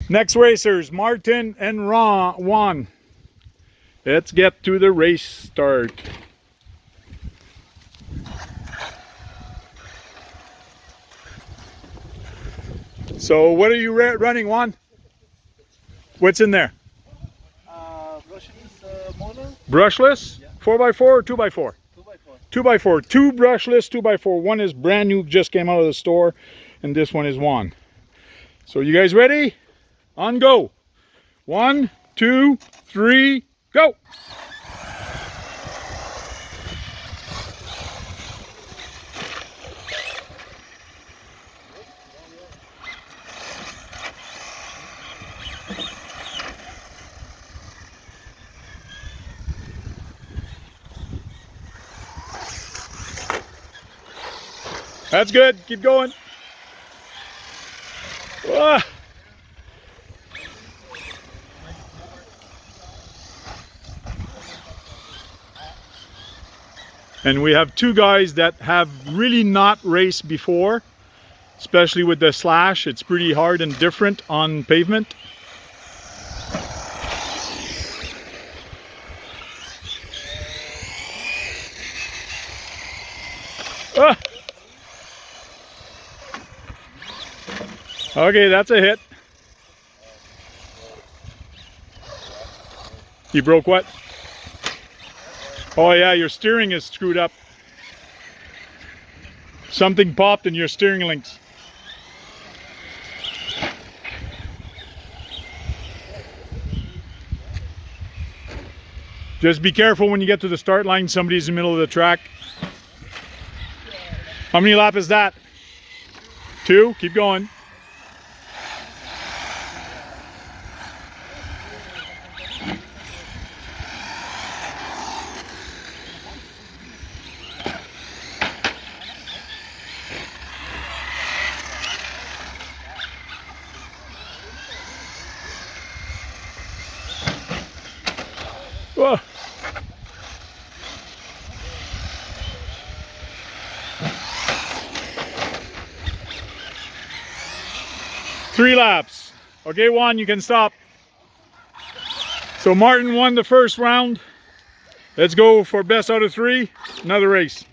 Next racers, Martin and Juan. Let's get to the race start. So what are you running, Juan? What's in there? Brushless motor. Brushless? Yeah. 4x4 or 2x4? 2x4. 2x4. Two brushless 2x4. One is brand new, just came out of the store, and this one is Juan. So you guys ready? On go. 1, 2, 3, go. That's good. Keep going. Ah. And we have two guys that have really not raced before, especially with the slash. It's pretty hard and different on pavement. Ah. Okay, that's a hit. You broke what? Oh yeah, your steering is screwed up. Something popped in your steering links. Just be careful when you get to the start line, somebody's in the middle of the track. How many laps is that? 2? Keep going. Whoa. Three laps. Okay, Juan, you can stop. So Martin won the first round. Let's go for best out of 3. Another race.